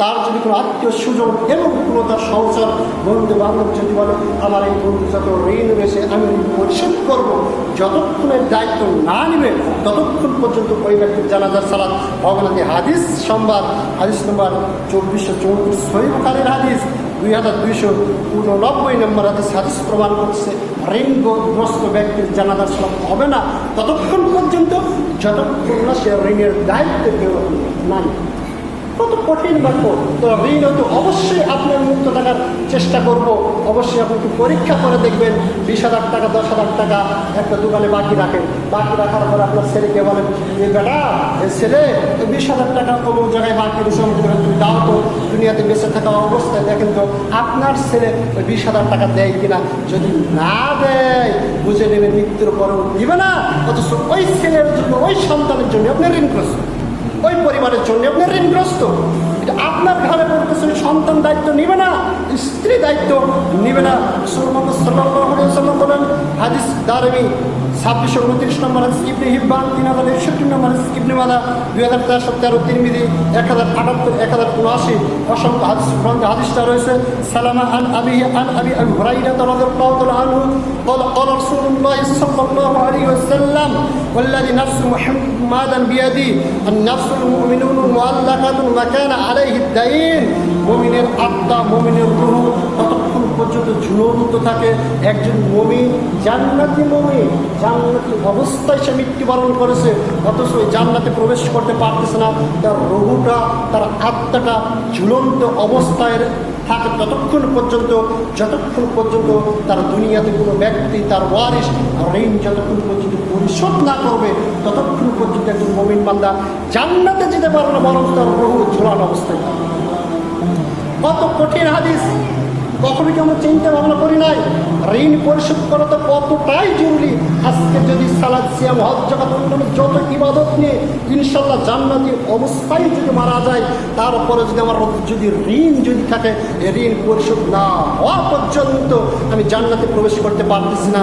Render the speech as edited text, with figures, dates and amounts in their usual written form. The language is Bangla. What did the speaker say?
তার যদি কোনো আত্মীয় স্বজন এবং কোনো তার সংসার বন্ধু বান্ধব যদি বলে আমার এই বন্ধু যত ঋণ রয়েছে আমি পরিশোধ করবো, যতক্ষণের দায়িত্ব না নেবে ততক্ষণ পর্যন্ত ওই ব্যক্তির জানাজার সালাত হবে না। হাদিস সংবাদ, হাদিস নম্বর 2434, সহিহ বুখারীর হাদিস 2289 নম্বর হাদিস প্রমাণ করছে ঋণগ্রস্ত ব্যক্তির জানাজার সালাত হবে না ততক্ষণ পর্যন্ত যতক্ষণ না সে ঋণের দায়িত্ব না। কত কঠিন বাক্য। তো ঋণ হয়তো অবশ্যই আপনার মুক্ত থাকার চেষ্টা করব। অবশ্যই আপনি একটু পরীক্ষা করে দেখবেন। 20,000 টাকা 10,000 টাকা একটা দোকানে বাকি রাখেন, বাকি রাখার পর আপনার ছেলেকে বলেন এই বেটা এই ছেলে 20,000 টাকা কোনো জায়গায় বাকি রয়েছে তুমি দাও তো, দুনিয়াতে বেঁচে থাকা অবস্থায় দেখেন তো আপনার ছেলে ওই 20,000 টাকা দেয় কিনা। যদি না দেয় বুঝে নেবেন মৃত্যুর পরেও দিবে না, অথচ ওই ছেলের জন্য ওই সন্তানের জন্য আপনি ঋণগ্রস্ত, ওই পরিবারের জন্য আপনি ঋণগ্রস্ত। এটা আপনার ঘরে পড়তেছে, সন্তান দায়িত্ব নিবে না, স্ত্রী দায়িত্ব নিবে না। সাল্লাল্লাহু আলাইহি ওয়াসাল্লাম বলেন, হাদিস দারমি 2629 নম্বর হাদিস, ইবনে হিব্বান 3061 নম্বর হাদিস, ইবনে মাজাহ 2413, তিরমিজি 1078, 1079 অসংখ্য হাদিস গ্রন্থে হাদিসটা রয়েছে। সালামা আন আবি হুরায়রা রাদিয়াল্লাহু তাআলা আনহু قال رسول الله صلى الله عليه وسلم والذي نفس محمدا بيده النفس المؤمنون معلقة مكان عليه الدين। মুমিনের আত্মা, মুমিনের রূহ ততক্ষণ পর্যন্ত ঝুলন্ত থাকে। একজন মুমিন জান্নাতি মুমিন, জান্নাতি অবস্থায় সে মৃত্যুবরণ করেছে, অথচ ওই জান্নাতে প্রবেশ করতে পারতেছে না। তার রূহটা, তার আত্মাটা ঝুলন্ত অবস্থায় থাকে ততক্ষণ পর্যন্ত যতক্ষণ পর্যন্ত তার দুনিয়াতে কোনো ব্যক্তি, তার ওয়ারিশ ঋণ যতক্ষণ পর্যন্ত পরিশোধ না করবে ততক্ষণ পর্যন্ত একজন মুমিন বান্দা জান্নাতে যেতে পারবে না, বরং তার রূহ ঝোলানো অবস্থায়। কত কঠিন হাদিস, কখনো কি আমরা চিন্তা ভাবনা করি নাই? ঋণ পরিশোধ করা তো কতটাই জরুরি। আজকে যদি সালাত, সিয়াম, হজ, যাকাত, অন্যান্য যত ইবাদত নিয়ে ইনশাল্লাহ জান্নাতি অবস্থায় যদি মারা যায়, তারপরে যদি আমার যদি ঋণ যদি থাকে, ঋণ পরিশোধ না হওয়া পর্যন্ত আমি জান্নাতে প্রবেশ করতে পারতেছি না।